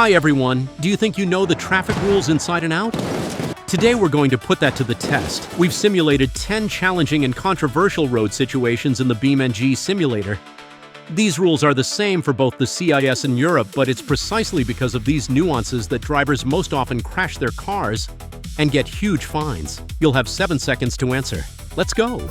Hi everyone, do you think you know the traffic rules inside and out? Today we're going to put that to the test. We've simulated 10 challenging and controversial road situations in the BeamNG simulator. These rules are the same for both the CIS and Europe, but it's precisely because of these nuances that drivers most often crash their cars and get huge fines. You'll have 7 seconds to answer. Let's go!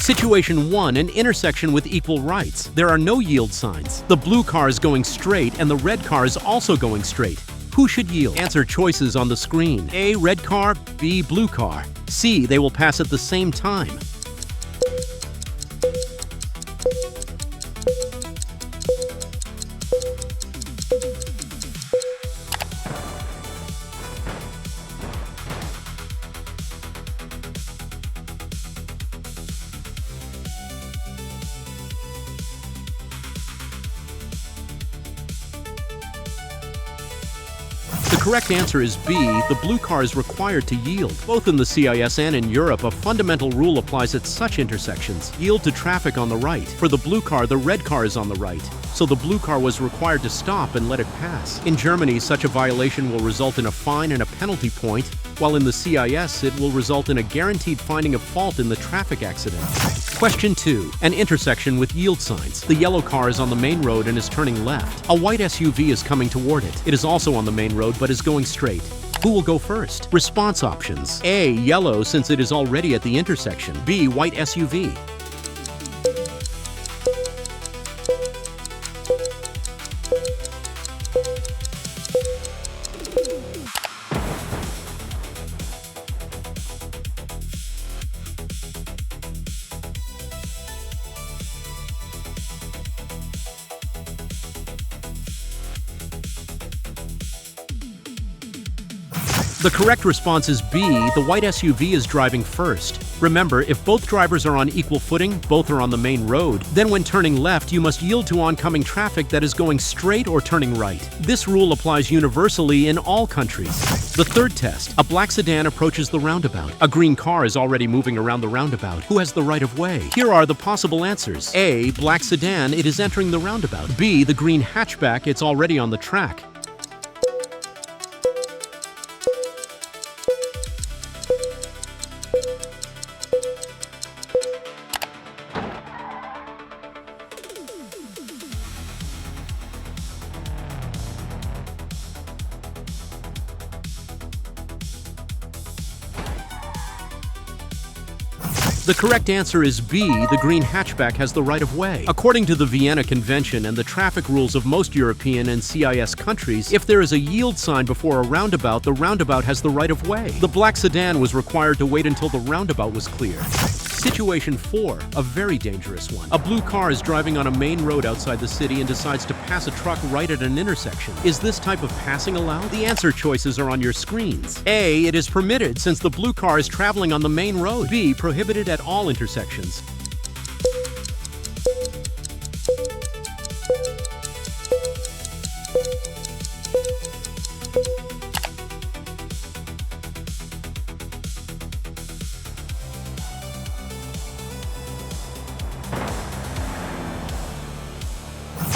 Situation 1, an intersection with equal rights. There are no yield signs. The blue car is going straight and the red car is also going straight. Who should yield? Answer choices on the screen. A, red car, B, blue car. C, they will pass at the same time. The correct answer is B, the blue car is required to yield. Both in the CIS and in Europe, a fundamental rule applies at such intersections. Yield to traffic on the right. For the blue car, the red car is on the right, so the blue car was required to stop and let it pass. In Germany, such a violation will result in a fine and a penalty point, while in the CIS, it will result in a guaranteed finding of fault in the traffic accident. Question 2, an intersection with yield signs. The yellow car is on the main road and is turning left. A white SUV is coming toward it. It is also on the main road but is going straight. Who will go first? Response options. A, yellow since it is already at the intersection. B, white SUV. The correct response is B, the white SUV is driving first. Remember, if both drivers are on equal footing, both are on the main road, then when turning left, you must yield to oncoming traffic that is going straight or turning right. This rule applies universally in all countries. The third test, a black sedan approaches the roundabout. A green car is already moving around the roundabout. Who has the right of way? Here are the possible answers. A, black sedan, it is entering the roundabout. B, the green hatchback, it's already on the track. The correct answer is B, the green hatchback has the right of way. According to the Vienna Convention and the traffic rules of most European and CIS countries, if there is a yield sign before a roundabout, the roundabout has the right of way. The black sedan was required to wait until the roundabout was clear. Situation 4, a very dangerous one. A blue car is driving on a main road outside the city and decides to pass a truck right at an intersection. Is this type of passing allowed? The answer choices are on your screens. A, it is permitted since the blue car is traveling on the main road. B, prohibited at all intersections.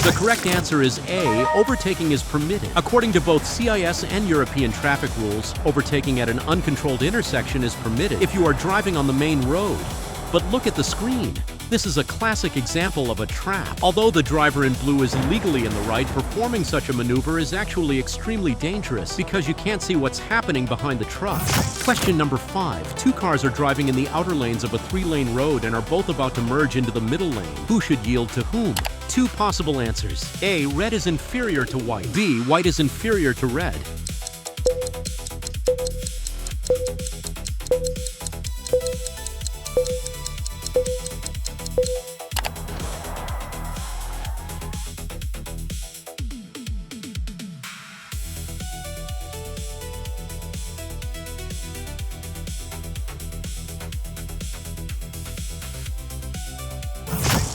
The correct answer is A, overtaking is permitted. According to both CIS and European traffic rules, overtaking at an uncontrolled intersection is permitted if you are driving on the main road. But look at the screen. This is a classic example of a trap. Although the driver in blue is legally in the right, performing such a maneuver is actually extremely dangerous because you can't see what's happening behind the truck. Question number 5. 2 cars are driving in the outer lanes of a 3-lane road and are both about to merge into the middle lane. Who should yield to whom? 2 possible answers. A, red is inferior to white. B, white is inferior to red.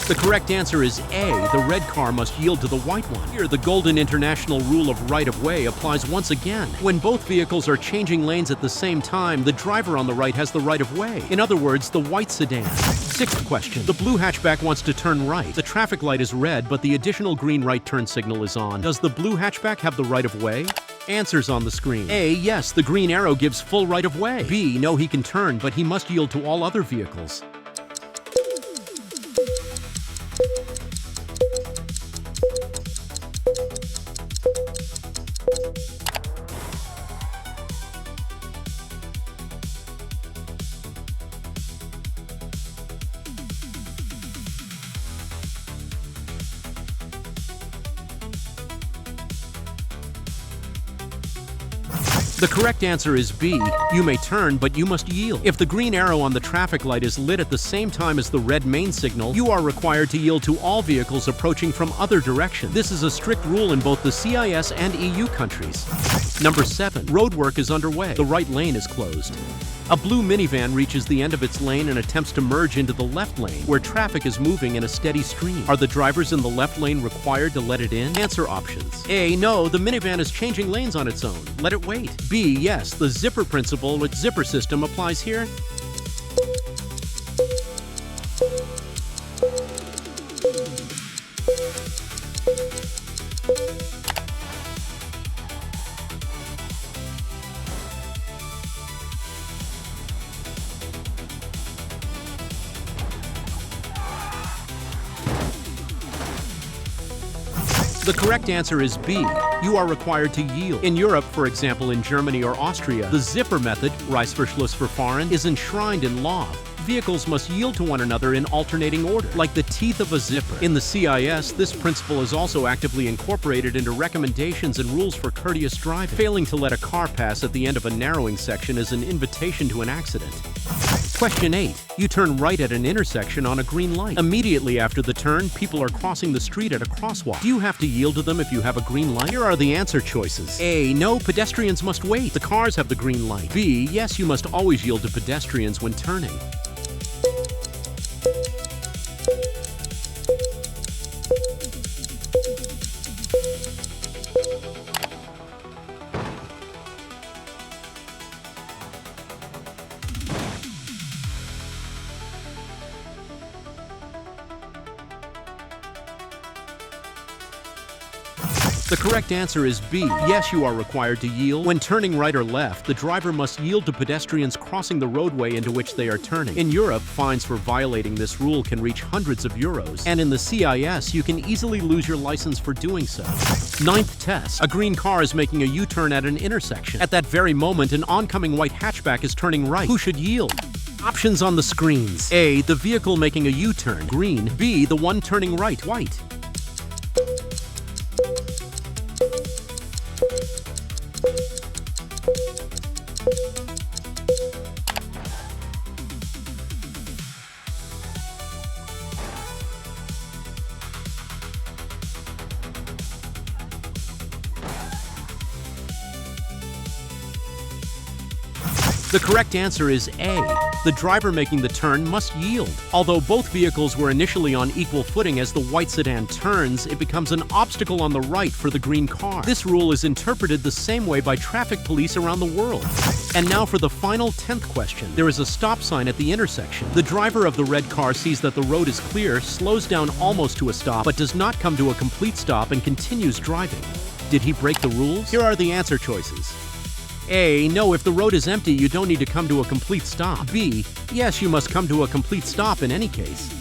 The correct answer is A. The red car must yield to the white one. Here, the golden international rule of right-of-way applies once again. When both vehicles are changing lanes at the same time, the driver on the right has the right-of-way. In other words, the white sedan. Sixth question. The blue hatchback wants to turn right. The traffic light is red, but the additional green right turn signal is on. Does the blue hatchback have the right-of-way? Answers on the screen. A. Yes, the green arrow gives full right-of-way. B. No, he can turn, but he must yield to all other vehicles. The correct answer is B. You may turn, but you must yield. If the green arrow on the traffic light is lit at the same time as the red main signal, you are required to yield to all vehicles approaching from other directions. This is a strict rule in both the CIS and EU countries. Number 7. Road work is underway. The right lane is closed. A blue minivan reaches the end of its lane and attempts to merge into the left lane, where traffic is moving in a steady stream. Are the drivers in the left lane required to let it in? Answer options. A. No, the minivan is changing lanes on its own. Let it wait. B. Yes, the zipper principle with zipper system applies here. The correct answer is B. You are required to yield. In Europe, for example in Germany or Austria, the zipper method, Reißverschluss verfahren, is enshrined in law. Vehicles must yield to one another in alternating order, like the teeth of a zipper. In the CIS, this principle is also actively incorporated into recommendations and rules for courteous driving. Failing to let a car pass at the end of a narrowing section is an invitation to an accident. Question 8. You turn right at an intersection on a green light. Immediately after the turn, people are crossing the street at a crosswalk. Do you have to yield to them if you have a green light? Here are the answer choices. A. No, pedestrians must wait. The cars have the green light. B. Yes, you must always yield to pedestrians when turning. The correct answer is B. Yes, you are required to yield. When turning right or left, the driver must yield to pedestrians crossing the roadway into which they are turning. In Europe, fines for violating this rule can reach hundreds of euros, and in the CIS, you can easily lose your license for doing so. Ninth test. A green car is making a U-turn at an intersection. At that very moment, an oncoming white hatchback is turning right. Who should yield? Options on the screens. A. The vehicle making a U-turn, green. B. The one turning right, white. The correct answer is A. The driver making the turn must yield. Although both vehicles were initially on equal footing as the white sedan turns, it becomes an obstacle on the right for the green car. This rule is interpreted the same way by traffic police around the world. And now for the final 10th question. There is a stop sign at the intersection. The driver of the red car sees that the road is clear, slows down almost to a stop, but does not come to a complete stop and continues driving. Did he break the rules? Here are the answer choices. A. No, if the road is empty, you don't need to come to a complete stop. B. Yes, you must come to a complete stop in any case.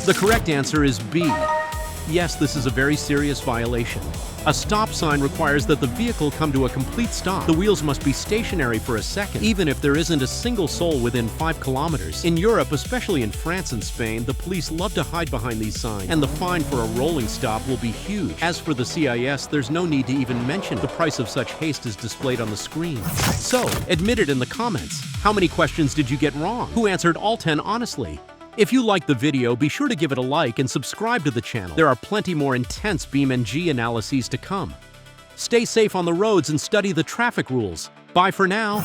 The correct answer is B. Yes, this is a very serious violation. A stop sign requires that the vehicle come to a complete stop. The wheels must be stationary for a second, even if there isn't a single soul within 5 kilometers. In Europe, especially in France and Spain, the police love to hide behind these signs, and the fine for a rolling stop will be huge. As for the CIS, there's no need to even mention it. The price of such haste is displayed on the screen. So, admit it in the comments. How many questions did you get wrong? Who answered all 10 honestly? If you liked the video, be sure to give it a like and subscribe to the channel. There are plenty more intense BeamNG analyses to come. Stay safe on the roads and study the traffic rules. Bye for now.